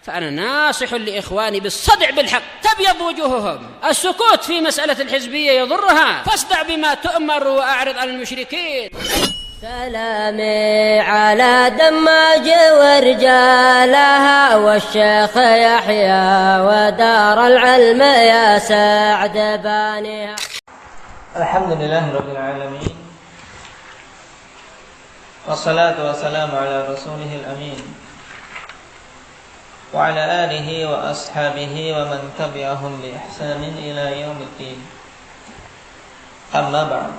فأنا ناصح لإخواني بالصدع بالحق تبيض وجوههم. السكوت في مسألة الحزبية يضرها، فاصدع بما تؤمر وأعرض عن المشركين. سلامي على دماج ورجالها والشيخ يحيى ودار العلم يا سعد بانيها. الحمد لله رب العالمين والصلاة والسلام على رسوله الأمين وعلى آله وأصحابه ومن تبعهم بإحسان إلى يوم الدين. Amma ba'd.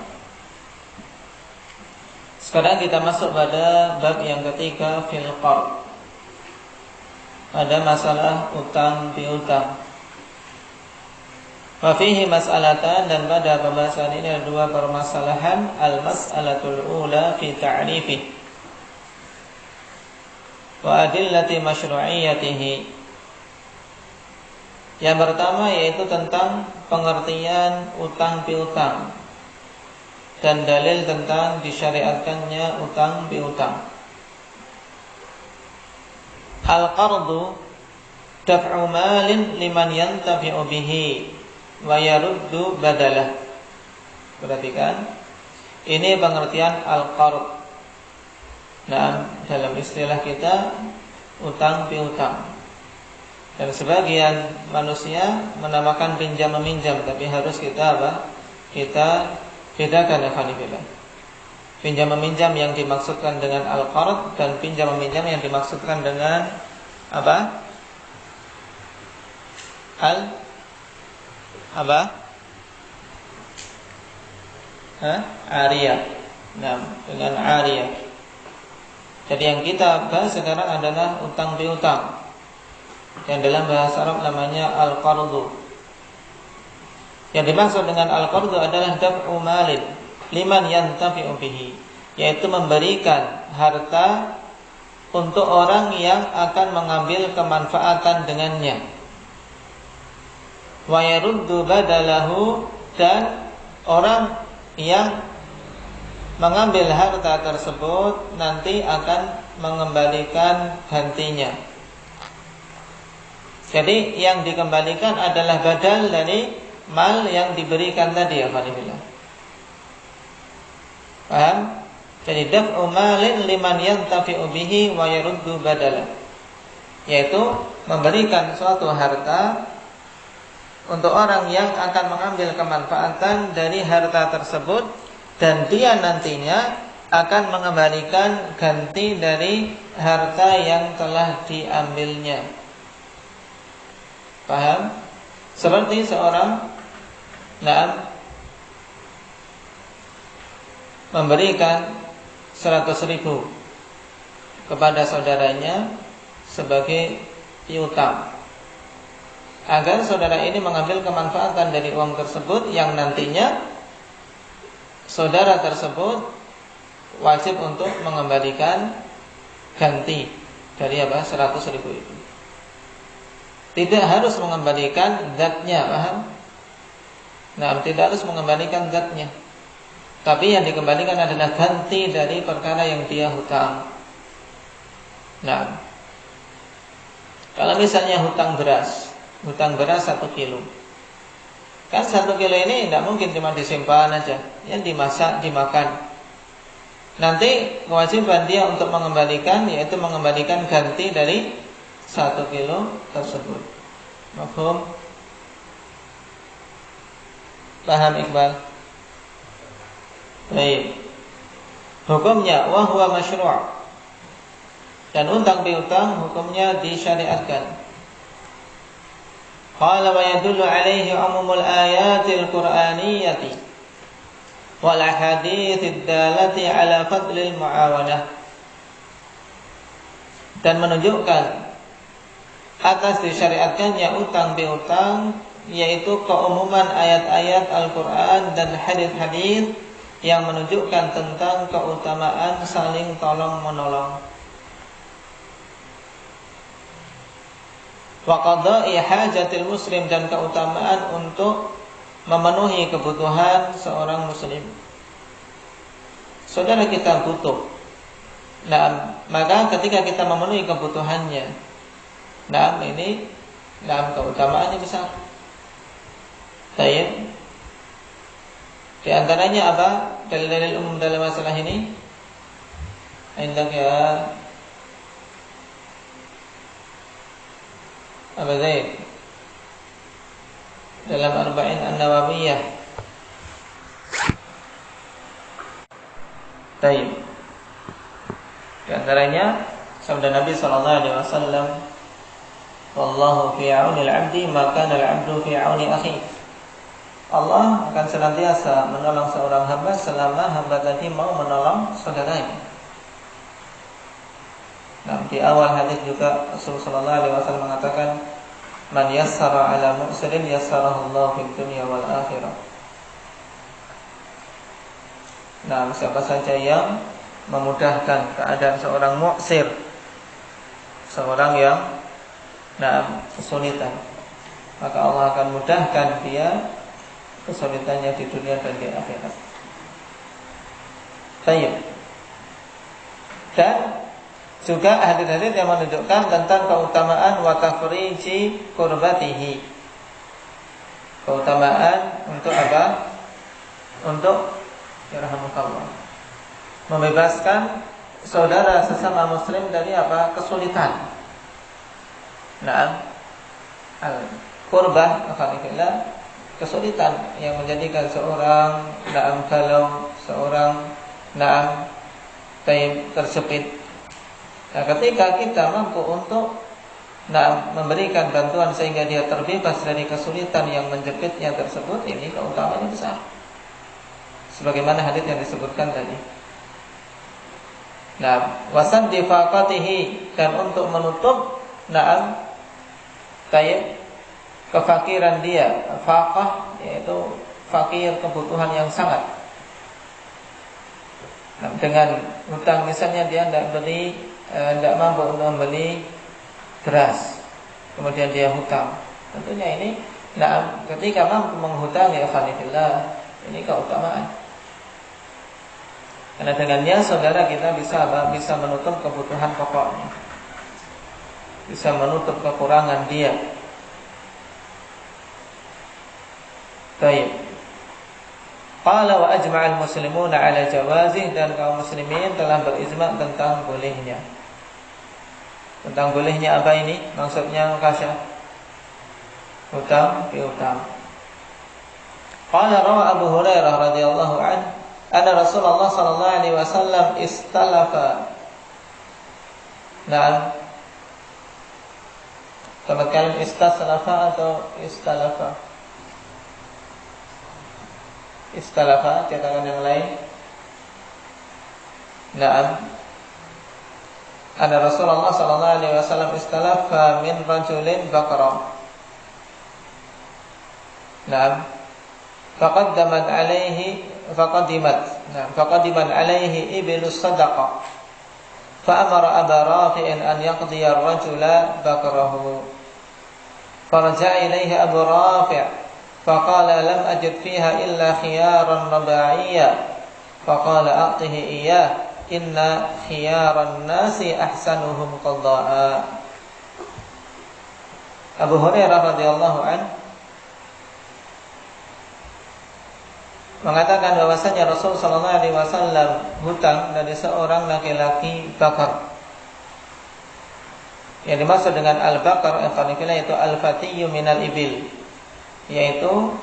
Sekarang kita masuk pada bab yang ketiga, fil qard. Ada masalah utang piutang. Wa fihi mas'alatan, dan pada pembahasan ini ada dua permasalahan. Al-mas'alatul ula fi ta'rifi wa adillati masyru'iyyatihi. Yang pertama yaitu tentang pengertian utang piutang dan dalil tentang disyariatkannya utang piutang. Al-qardu daf'u malin liman yantafi'u bihi wa yaruddu badalah. Perhatikan, ini pengertian al-qard. Nah, dalam istilah kita utang piutang. Dan sebagian manusia menamakan pinjam meminjam, tapi harus kita Kita bedakan ya khalifillah. Pinjam meminjam yang dimaksudkan dengan al-qard dan pinjam meminjam yang dimaksudkan dengan apa? Ariyah. Nah, dengan ariyah. Jadi yang kita bahas sekarang adalah utang piutang, yang dalam bahasa Arab namanya al-qardu. Yang dimaksud dengan al-qardu adalah daf'u malin liman yantafi'u bihi, yaitu memberikan harta untuk orang yang akan mengambil kemanfaatan dengannya. Wa yaruddu badalahu, dan orang yang mengambil harta tersebut nanti akan mengembalikan gantinya. Jadi yang dikembalikan adalah badal dari mal yang diberikan tadi ya Fadilillah. Paham? Jadi daf'u malin liman yantafi'u bihi wa yaruddu badala, yaitu memberikan suatu harta untuk orang yang akan mengambil kemanfaatan dari harta tersebut, dan dia nantinya akan mengembalikan ganti dari harta yang telah diambilnya. Paham? Seperti seorang memberikan 100.000 kepada saudaranya sebagai piutang, agar saudara ini mengambil kemanfaatan dari uang tersebut, yang nantinya saudara tersebut wajib untuk mengembalikan ganti dari 100.000 itu. Tidak harus mengembalikan zatnya, paham? Nah, tidak harus mengembalikan zatnya, tapi yang dikembalikan adalah ganti dari perkara yang dia hutang. Nah, kalau misalnya hutang beras 1 kilo, kan 1 kilo ini tidak mungkin cuma disimpan aja, yang dimasak, dimakan. Nanti kewajiban dia untuk mengembalikan, yaitu mengembalikan ganti dari 1 kilo tersebut. Mafhum? Paham Iqbal? Baik. Hukumnya wa huwa masyru', dan utang piutang hukumnya disyariatkan. Qala wa yadullu alaihi umumul ayatil qur'aniyyati wal ahaditsid dalati ala fadlil muawadah, dan menunjukkan atas disyariatkannya utang piutang yaitu keumuman ayat-ayat Al-Quran dan hadis-hadis yang menunjukkan tentang keutamaan saling tolong menolong. Wa qada'i hajatil muslim, dan keutamaan untuk memenuhi kebutuhan seorang muslim. Saudara kita butuh, nah maka ketika kita memenuhi kebutuhannya, Nah, ini keutamaannya besar. Baik. Di antaranya apa? Dalil-dalil umum dalam masalah ini. Indak ya Abu Zaid dalam Arba'in An-Nawawiyah. Baik. Di antaranya sabda Nabi sallallahu alaihi wasallam, "Wallahu fi 'auni al-'abdi ma kana al-'abdu fi 'auni akhi." Allah akan senantiasa menolong seorang hamba selama hamba tadi mau menolong saudaranya. Nah, di awal hadis juga Rasulullah sallallahu alaihi wasallam mengatakan, "Man yassara 'ala mu'sirin yassarahu Allah fid dunya wal akhirah." Nah, siapa saja yang memudahkan keadaan seorang mu'sir, seorang yang kesulitan, maka Allah akan mudahkan dia kesulitannya di dunia dan di akhirat. Baik. Dan juga hadis-hadis yang menunjukkan tentang keutamaan wa tafriji qurbatihi. Keutamaan untuk apa? Untuk yarhamukallah, membebaskan saudara sesama muslim dari apa? Kesulitan. Nah, al-qurbah akhirnya kesulitan yang menjadikan seorang galau, seorang tersepit. Nah, ketika kita mampu untuk memberikan bantuan sehingga dia terbebas dari kesulitan yang menjepitnya tersebut, ini keutamaannya besar. Sebagaimana hadis yang disebutkan tadi. Nah, wasan difaqatihi, dan untuk menutup kefakiran dia. Faqah yaitu fakir, kebutuhan yang sangat. Nah, dengan hutang misalnya dia tidak mampu untuk membeli beras, kemudian dia hutang. Tentunya ini, ketika mampu menghutang, ya khalifillah, ini keutamaan. Karena dengannya saudara kita bisa menutup kebutuhan pokoknya, bisa menutup kekurangan dia. Baik. Qala wa ajma'al muslimuna ala jawazih, dan kaum muslimin telah berijma tentang bolehnya. Tentang bolehnya apa ini? Maksudnya kasyaf, hutang piutang. Qala rawa Abu Hurairah radhiyallahu anhu anna Rasulullah sallallahu alaihi wasallam istalafa. Nah, kemudian istaslafa atau istalafa? Istalafa, cetakan yang lain. Naam. Anna Rasulullah sallallahu alaihi wasallam istalafa min rajulin baqara. Naam. Faqaddiman alaihi ibilus sadaqah. Fa'amara Aba Rafi'in an yaqdiya ar-rajula baqarahu. Faraja'a ilaihi Abu Rafi'. فقال لم أجد فيها إلا خيارا رباعيا فقال أعطه إياه إن خيار الناس أحسنهم قضاء. Abu Hurairah radhiyallahu anhu mengatakan bahwasanya Rasul sallallahu alaihi wasallam hutang dari seorang laki-laki bakar. Yang dimaksud dengan al-bakar itu al-fatiyyu minal ibil, yaitu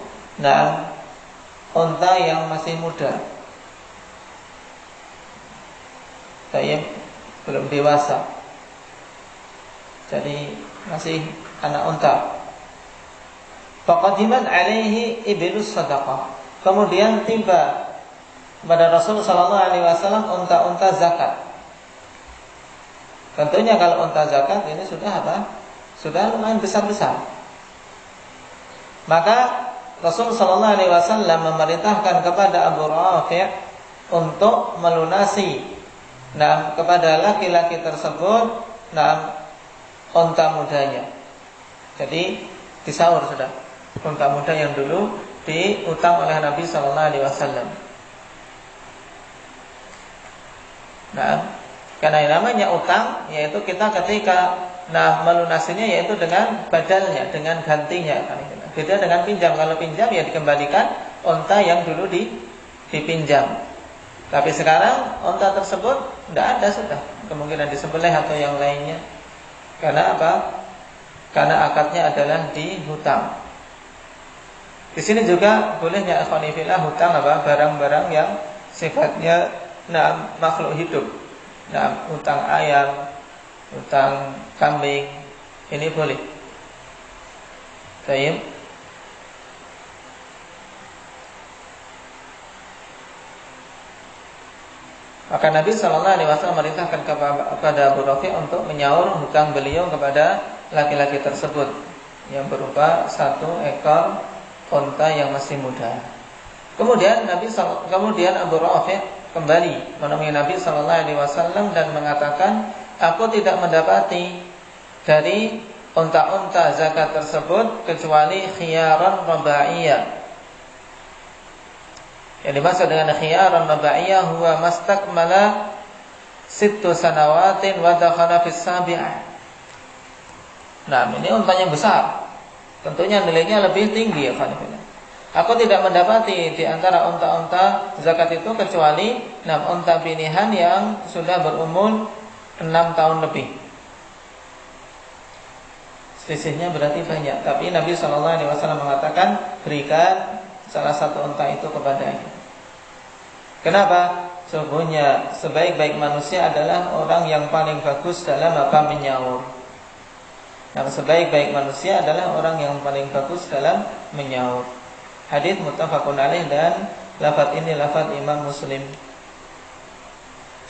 unta yang masih muda, belum dewasa, jadi masih anak unta. Faqadiman alaihi ibilus sadaqah, kemudian tiba pada Rasul sallallahu alaihi wasallam unta-unta zakat. Tentunya kalau unta zakat ini sudah lumayan besar-besar. Maka Rasul sallallahu alaihi wasallam memerintahkan kepada Abu Rafi' untuk melunasi kepada laki-laki tersebut unta mudanya. Jadi disaur sudah unta muda yang dulu diutang oleh Nabi sallallahu alaihi wasallam. Karena yang namanya utang yaitu kita ketika melunasinya yaitu dengan badalnya, dengan gantinya. Beda dengan pinjam. Kalau pinjam ya dikembalikan unta yang dulu dipinjam. Tapi sekarang unta tersebut tidak ada sudah, kemungkinan disembelih atau yang lainnya. Karena apa? Karena akadnya adalah di hutang. Di sini juga bolehnya ikhwani fillah hutang apa? Barang-barang yang sifatnya makhluk hidup. Hutang ayam, hutang kambing, ini boleh. Baik. Maka Nabi Shallallahu Alaihi Wasallam merintahkan kepada Abu Rafi untuk menyaur hutang beliau kepada laki-laki tersebut yang berupa 1 ekor unta yang masih muda. Kemudian Abu Rafi kembali menemui Nabi Shallallahu Alaihi Wasallam dan mengatakan, aku tidak mendapati dari unta-unta zakat tersebut kecuali khiyaran rabaiyah. Yang dimaksud dengan khiyaran rabaiyah huwa mastakmala 6 sanawatin wa dakhala fis sabi'ah. Ini untanya besar. Tentunya nilainya lebih tinggi ya, aku tidak mendapati di antara unta-unta zakat itu kecuali unta pilihan yang sudah berumur 6 tahun lebih. Selisihnya berarti banyak. Tapi Nabi SAW mengatakan, berikan salah satu unta itu kepadanya. Kenapa? Sesungguhnya sebaik-baik manusia adalah orang yang paling bagus dalam menyaur. Sebaik-baik manusia adalah orang yang paling bagus dalam menyaur. Hadits muttafaqun alaih dan lafaz ini lafaz Imam Muslim.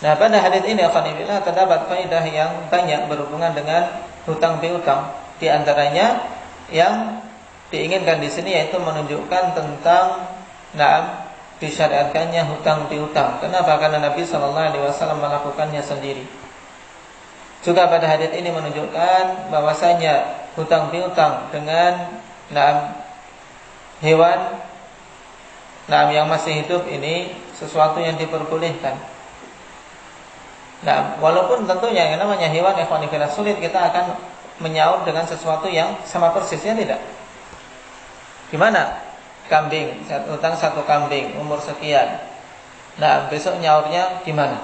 Pada hadits ini alhamdulillah terdapat faedah yang banyak berhubungan dengan hutang piutang. Di antaranya yang diinginkan di sini yaitu menunjukkan tentang disyariatkannya hutang piutang. Kenapa? Karena Nabi SAW melakukannya sendiri. Juga pada hadits ini menunjukkan bahwasanya hutang piutang dengan hewan yang masih hidup ini sesuatu yang diperbolehkan. Walaupun tentunya yang namanya hewan ikhwan fillah sulit kita akan menyaur dengan sesuatu yang sama persisnya, tidak. Gimana? Kambing, hutang 1 kambing umur sekian. Besok nyaurnya gimana?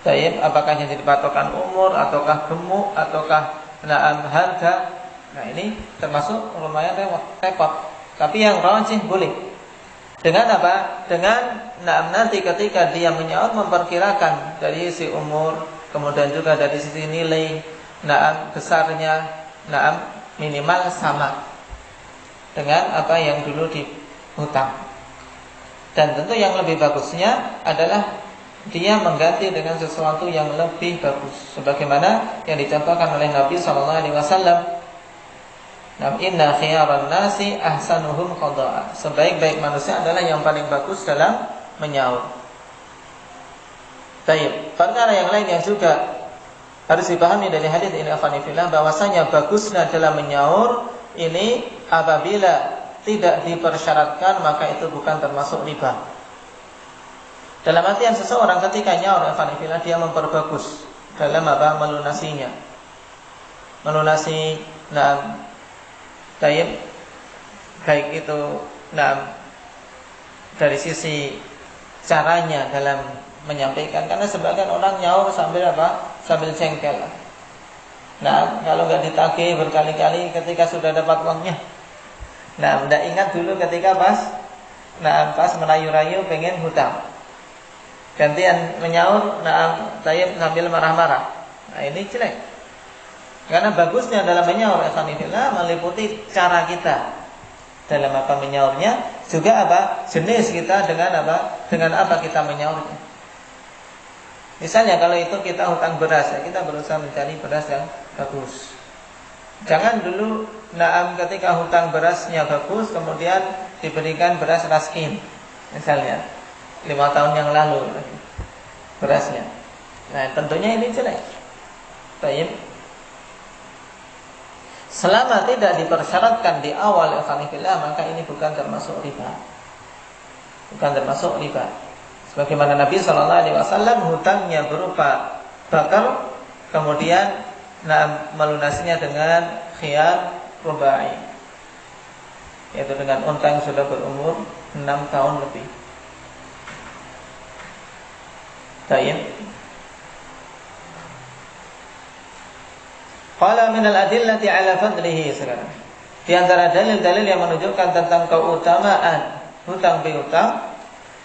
Baik, apakah yang jadi patokan umur ataukah gemuk ataukah harga? Ini termasuk lumayan repot. Tapi yang rajih boleh. Dengan apa? Dengan nanti ketika dia menyaur memperkirakan dari sisi umur, kemudian juga dari sisi nilai, besarnya, minimal sama dengan apa yang dulu dihutang. Dan tentu yang lebih bagusnya adalah dia mengganti dengan sesuatu yang lebih bagus, sebagaimana yang dicontohkan oleh Nabi SAW. Inna khiyaran nasi ahsanuhum qada'a. Sebaik-baik manusia adalah yang paling bagus dalam menyaur. Baik, perkara yang lain yang juga harus dipahami dari hadis ini afanifillah, bahwasanya bagusnya dalam menyaur ini apabila tidak dipersyaratkan maka itu bukan termasuk riba. Dalam artian seseorang ketika nyaur afanifillah dia memperbagus dalam melunasinya. Melunasi baik itu dari sisi caranya dalam menyampaikan, karena sebagian orang nyaur sambil sambil cengkel. Kalau nggak ditagih berkali-kali ketika sudah dapat uangnya, tidak ingat dulu ketika pas merayu-rayu pengen hutang, gantian menyaur sambil marah-marah. Ini jelek. Karena bagusnya dalam menyaur alhamdulillah meliputi cara kita dalam menyaurnya, juga jenis kita dengan apa kita menyaurnya. Misalnya kalau itu kita hutang beras, kita berusaha mencari beras yang bagus. Jangan dulu ketika hutang berasnya bagus kemudian diberikan beras raskin, misalnya 5 tahun yang lalu berasnya. Tentunya ini jelek. Baik. Selama tidak dipersyaratkan di awal alhamdulillah maka ini bukan termasuk riba. Bukan termasuk riba. Sebagaimana Nabi SAW hutangnya berupa bakar kemudian melunasinya dengan khiyar rubai, yaitu dengan unta yang sudah berumur 6 tahun lebih. Baik. Qala min al-adillati ala fadlihi sekarang. Di antara dalil-dalil yang menunjukkan tentang keutamaan hutang piutang,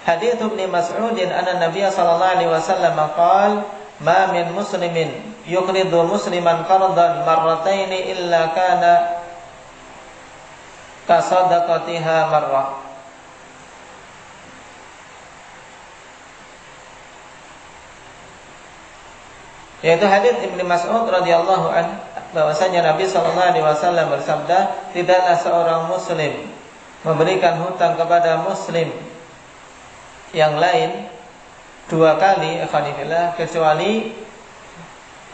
hadits Ibnu Mas'ud anna Nabiy sallallahu alaihi wasallam qala ma min muslimin yuqridu musliman qardan marratayn illa kana ka sadaqatiha marrah. Yaitu hadits Ibnu Mas'ud radhiyallahu anhu bahwasanya Nabi sallallahu alaihi wasallam bersabda, tidaklah seorang muslim memberikan hutang kepada muslim yang lain 2 kali kecuali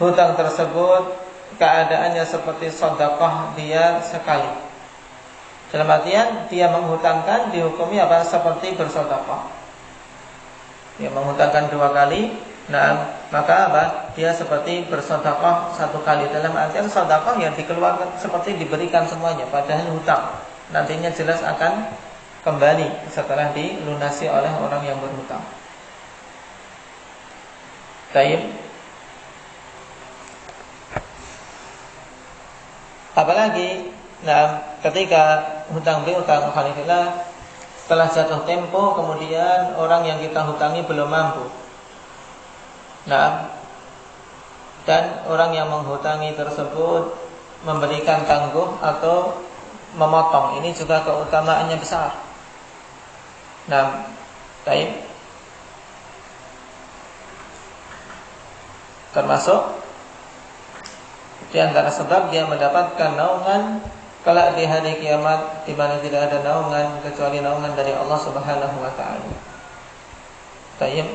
hutang tersebut keadaannya seperti sedekah dia sekali. Dalam artian dia menghutangkan dihukumi apa? Seperti bersedekah. Dia menghutangkan 2 kali, maka apa? Dia seperti bersedekah 1 kali. Dalam artian sedekah yang dikeluarkan seperti diberikan semuanya, padahal hutang nantinya jelas akan kembali setelah dilunasi oleh orang yang berhutang. Baik. Apalagi ketika hutang piutang setelah jatuh tempo, kemudian orang yang kita hutangi belum mampu. Dan orang yang menghutangi tersebut memberikan tangguh atau memotong, ini juga keutamaannya besar. Baik. Termasuk di antara sebab dia mendapatkan naungan kelak di hari kiamat, di mana tidak ada naungan kecuali naungan dari Allah Subhanahu wa taala. Baik.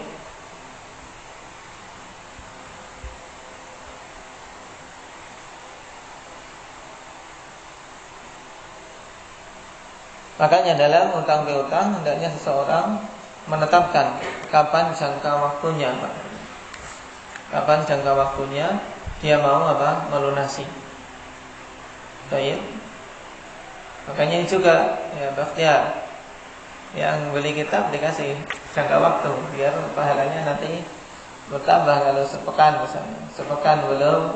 Makanya dalam hutang piutang hendaknya seseorang menetapkan kapan jangka waktunya, Pak. Kapan jangka waktunya dia mau melunasi. Baik. Makanya ini juga ya Bakhtiar, yang beli kitab dikasih jangka waktu biar pahalanya nanti bertambah. Kalau sepekan misalnya, sepekan belum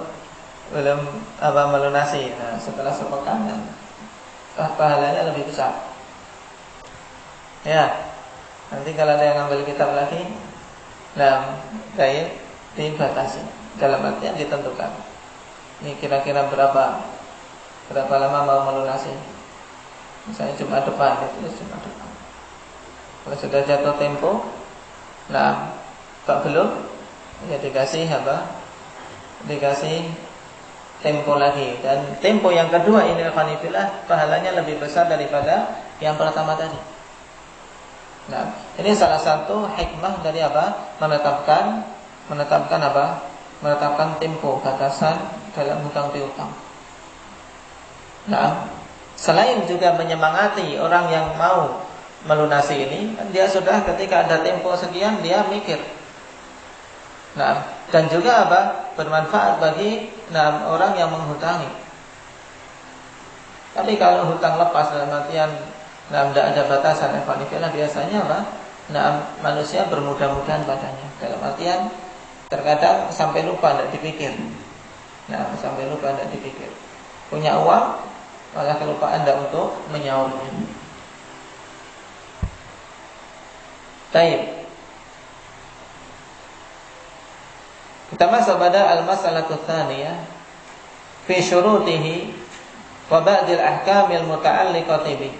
melunasi. Setelah sepekan pahalanya lebih besar. Ya, nanti kalau ada yang ngambil kitab lagi, baik, dibatasi. Dalam artian ditentukan. Ini kira-kira berapa lama mau melunasi. Misalnya Jumat depan, itu Jumat depan. Kalau sudah jatuh tempo, tak belum, ya dikasih Dikasih tempo lagi. Dan tempo yang kedua ini alhamdulillah pahalanya lebih besar daripada yang pertama tadi. Ini salah satu hikmah dari menetapkan tempo batasan dalam hutang piutang. Selain juga menyemangati orang yang mau melunasi ini, dia sudah ketika ada tempo sekian dia mikir. Dan juga bermanfaat bagi orang yang menghutangi. Tapi kalau hutang lepas dalam artian tidak ada batasan, biasanya manusia bermudah-mudahan padanya. Dalam artian terkadang sampai lupa tidak dipikir. Punya uang malah kelupaan untuk menyaurnya. Baik. Kita masuk pada al-mas'alatu tsaniyah fi syurutihi wa ba'dil ahkamil muta'alliqati bih.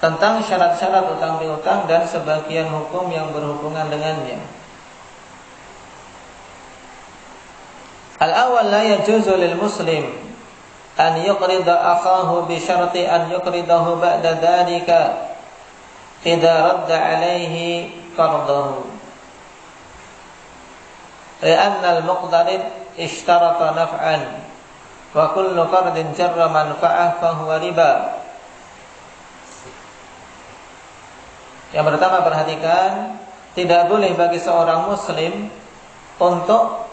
Tentang syarat-syarat hutang piutang dan sebagian hukum yang berhubungan dengannya. Al-awwal, la yajuzu lil muslim an yuqrida akhahu bi syarti an yuqridahu ba'da dhalika idza radda alayhi qardahu. Li'anna al-muqtarid ishtarata naf'an wa kullu qardin jarra manfa'ah fa huwa riba. Yang pertama, perhatikan, tidak boleh bagi seorang muslim untuk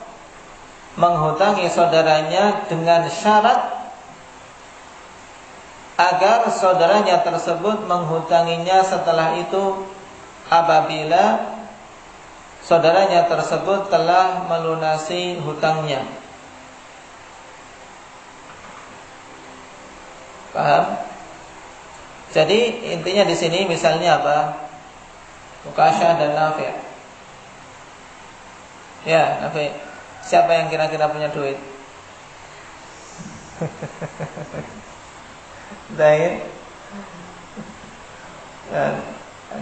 menghutangi saudaranya dengan syarat agar saudaranya tersebut menghutanginya setelah itu apabila saudaranya tersebut telah melunasi hutangnya. Paham? Jadi intinya di sini misalnya apa? Ukasyah dan Nafi'. Ya, Nafi'. Siapa yang kira-kira punya duit? Baik.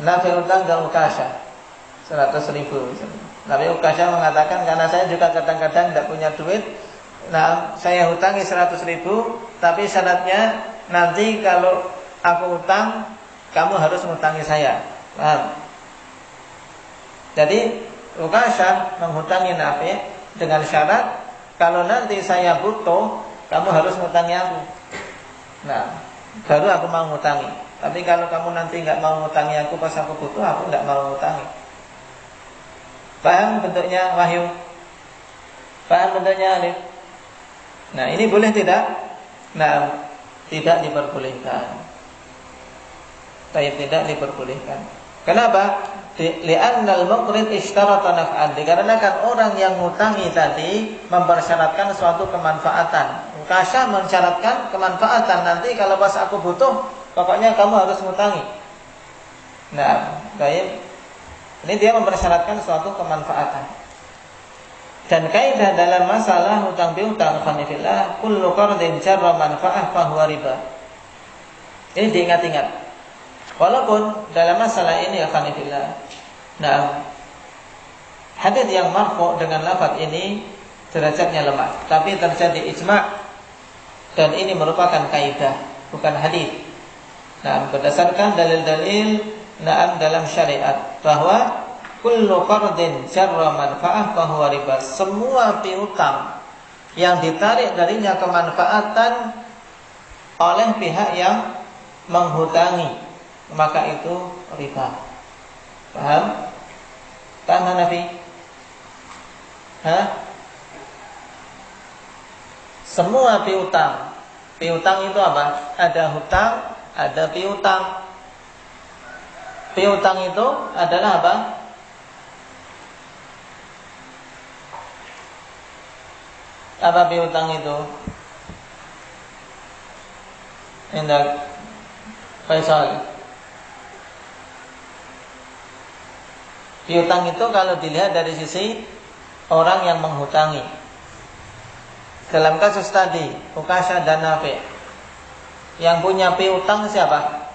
Nafi' utang ke Ukasyah 100.000. Nafi' Ukasyah mengatakan, karena saya juga kadang-kadang tidak punya duit, nah saya hutangi 100.000, tapi syaratnya nanti kalau aku utang, kamu harus menghutangi saya. Paham? Jadi Ukasyah menghutangi Nafi' dengan syarat kalau nanti saya butuh, kamu harus ngutangi aku. Nah, baru aku mau ngutangi. Tapi kalau kamu nanti nggak mau ngutangi aku pas aku butuh, aku nggak mau ngutangi. Paham bentuknya, Wahyu? Paham bentuknya, Alif? Nah, ini boleh tidak? Nah, tidak diperbolehkan. Tidak diperbolehkan. Kenapa? Li'annal muqrid ishtarata naf'an. Dikarenakan orang yang ngutangi tadi mempersyaratkan suatu kemanfaatan. Ukasyah mensyaratkan kemanfaatan, nanti kalau pas aku butuh, pokoknya kamu harus ngutangi. Nah, baik. Ini dia mempersyaratkan suatu kemanfaatan. Dan kaidah dalam masalah hutang piutang, fanifillah, kullu qardin jarra manfa'ah fahuwa riba. Ini diingat-ingat. Walaupun dalam masalah ini ya fanifillah, nah, hadits yang marfu' dengan lafaz ini derajatnya lemah, tapi terjadi ijma' dan ini merupakan kaidah, bukan hadits. Nah, berdasarkan dalil-dalil dalam syariat bahwa kullu qardin jarra manfa'ah fahuwa riba. Semua piutang yang ditarik darinya kemanfaatan oleh pihak yang menghutangi, maka itu riba. Paham? Paham Nabi? Semua piutang. Piutang itu apa? Ada hutang, ada piutang. Piutang itu adalah apa? Apa piutang itu? Hendak Faisal. Piutang itu kalau dilihat dari sisi orang yang menghutangi. Dalam kasus tadi, Ukasyah dan Nafi', yang punya piutang siapa?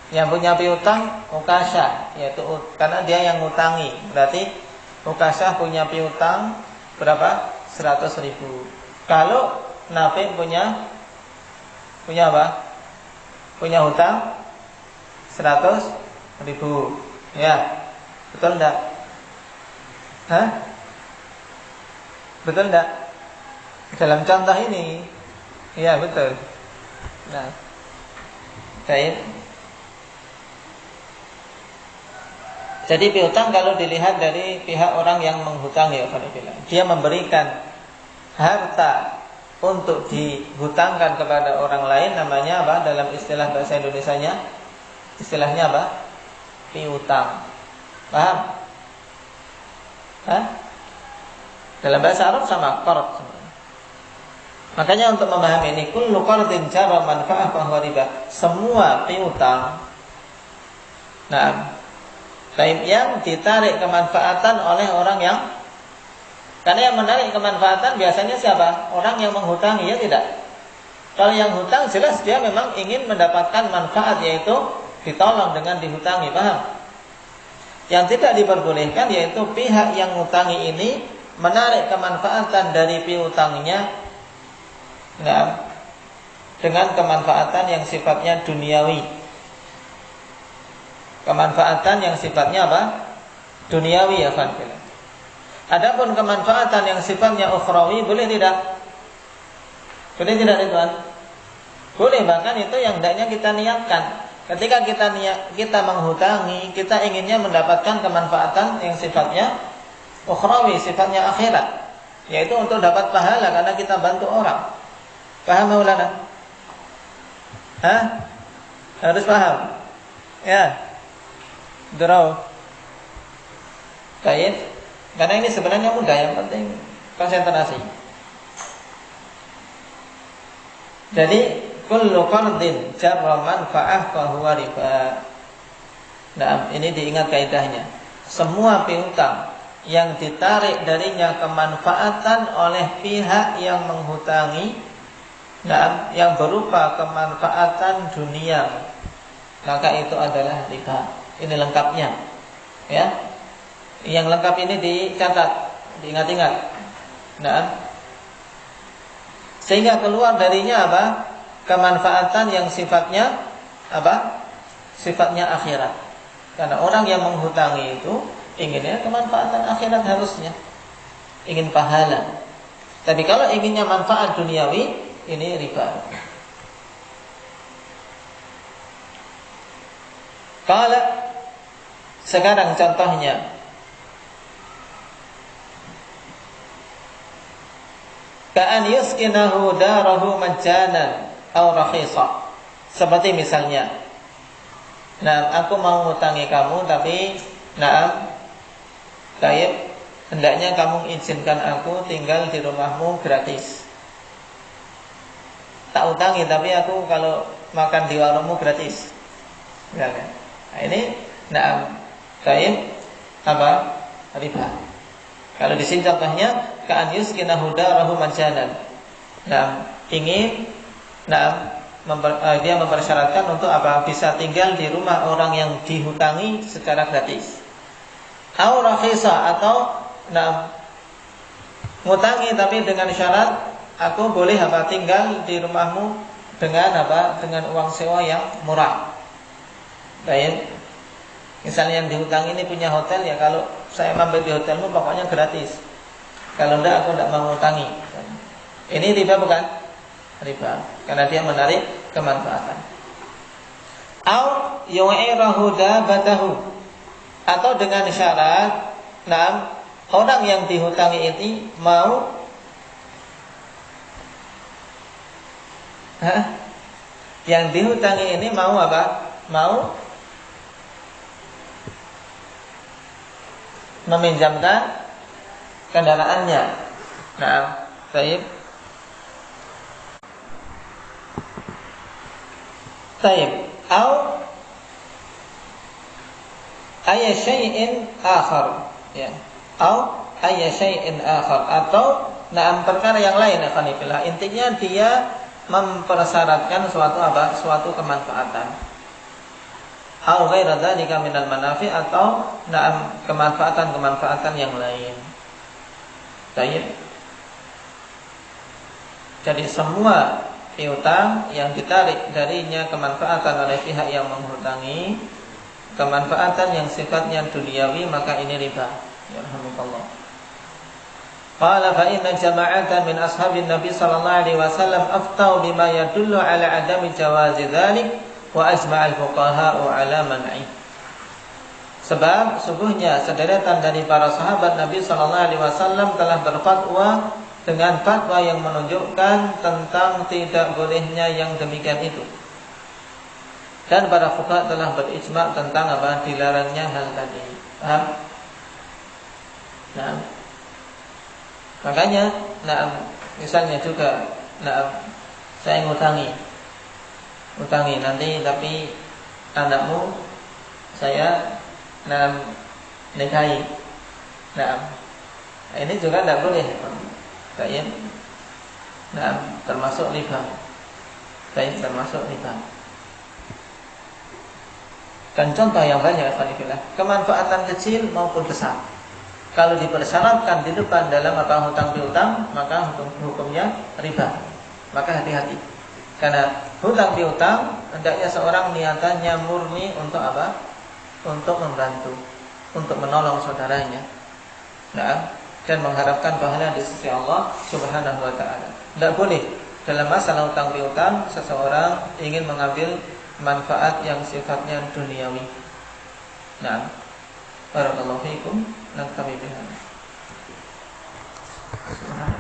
Yang punya piutang Ukasyah, yaitu karena dia yang ngutangi. Berarti Ukasyah punya piutang berapa? 100.000. Kalau Nafi' punya apa? Punya hutang 100.000. Ya, betul enggak? Betul enggak? Dalam contoh ini, ya betul. Nah, baik. Jadi piutang kalau dilihat dari pihak orang yang menghutang, ya dia memberikan harta untuk dihutangkan kepada orang lain, namanya apa? Dalam istilah bahasa Indonesianya, istilahnya apa? Piutang. Paham? Dalam bahasa Arab sama qard. Makanya untuk memahami ini, kullu qardin jarra manfa'ah fahuwa riba. Semua piutang, nah, yang ditarik kemanfaatan oleh orang yang, karena yang menarik kemanfaatan biasanya siapa? Orang yang menghutangi, ya tidak? Kalau yang hutang jelas dia memang ingin mendapatkan manfaat, yaitu ditolong dengan dihutangi, paham? Yang tidak diperbolehkan yaitu pihak yang ngutangi ini menarik kemanfaatan dari piutangnya, nah, dengan kemanfaatan yang sifatnya duniawi. Kemanfaatan yang sifatnya apa? Duniawi, ya kan? Adapun kemanfaatan yang sifatnya ukhrawi, boleh tidak? Boleh tidak, Ridwan? Boleh, bahkan itu yang hendaknya kita niatkan. Ketika kita menghutangi, kita inginnya mendapatkan kemanfaatan yang sifatnya ukhrawi, sifatnya akhirat, yaitu untuk dapat pahala karena kita bantu orang. Paham Maulana? Hah? Harus paham. Ya. Durau. Baik. Karena ini sebenarnya mudah, yang penting konsentrasi. Jadi kullu qardin jarra manfa'ah fa huwa riba. Nah, ini diingat kaidahnya. Semua piutang yang ditarik darinya kemanfaatan oleh pihak yang menghutangi, nah, yang berupa kemanfaatan dunia, maka itu adalah riba. Ini lengkapnya, ya. Yang lengkap ini dicatat, diingat-ingat. Nah, sehingga keluar darinya apa? Kemanfaatan yang sifatnya apa? Sifatnya akhirat. Karena orang yang menghutangi itu inginnya kemanfaatan akhirat harusnya, ingin pahala. Tapi kalau inginnya manfaat duniawi, ini riba. Kalau sekarang contohnya, ka'an yuskinahu darahu majjanan aw rakhisa. Seperti misalnya, nah, aku mau ngutangi kamu, tapi hendaknya kamu izinkan aku tinggal di rumahmu gratis. Tak utangi, tapi aku kalau makan di warungmu gratis. Misalnya. Nah, ini apa? Riba. Kalau di sini contohnya ka'an yuskinahu darahu majjanan. Nah, ingin dia mempersyaratkan untuk apa? Bisa tinggal di rumah orang yang dihutangi secara gratis. Au rakhisa, atau ngutangi tapi dengan syarat aku boleh apa? Tinggal di rumahmu dengan apa? Dengan uang sewa yang murah. Baik. Misalnya yang dihutang ini punya hotel, ya kalau saya mampir di hotelmu pokoknya gratis. Kalau enggak, aku enggak mau ngutangi. Ini riba bukan? Riba, karena dia menarik kemanfaatan. Au yu'irahu dabatahu, atau dengan syarat orang yang dihutangi ini mau yang dihutangi ini mau apa? Mau meminjamkan kendaraannya. Nah, baik. Taib. Au ayya syai'in akhar, ya. Au ayya syai'in akhar, atau perkara yang lain, akhwanillah. Intinya dia mempersyaratkan suatu apa? Suatu kemanfaatan. Au ghaira dzalika minal manafi, atau kemanfaatan-kemanfaatan yang lain. Taib. Jadi semua piutang yang ditarik darinya kemanfaatan oleh pihak yang menghutangi, kemanfaatan yang sifatnya duniawi, maka ini riba. Yarhamukallah. Qala fa inna jama'atan min ashabin Nabi sallallahu alaihi wasallam aftau bima yadullu ala adami jawazi dzalik wa ajma'al fuqaha'u ala man'i. Sebab sungguhnya sederetan dari para sahabat Nabi sallallahu alaihi wasallam telah berfatwa dengan fatwa yang menunjukkan tentang tidak bolehnya yang demikian itu. Dan para fuqaha telah berijma tentang apa? Dilarangnya hal tadi. Paham? Nah, makanya, misalnya juga, saya ngutangi nanti, tapi anakmu saya nikahi. Ini juga tidak boleh. Baik. Termasuk riba. Baik, termasuk riba. Dan contoh yang banyak, kemanfaatan kecil maupun besar, kalau dipersyaratkan di depan dalam apa? Hutang piutang, maka hukumnya riba. Maka hati-hati. Karena hutang piutang hendaknya seorang niatannya murni untuk apa? Untuk membantu, untuk menolong saudaranya. Dan mengharapkan pahala di sisi Allah Subhanahu wa taala. Tidak boleh dalam masalah hutang piutang seseorang ingin mengambil manfaat yang sifatnya duniawi. Barakallahu fiikum. Naktabi bihadza. Subhanallah.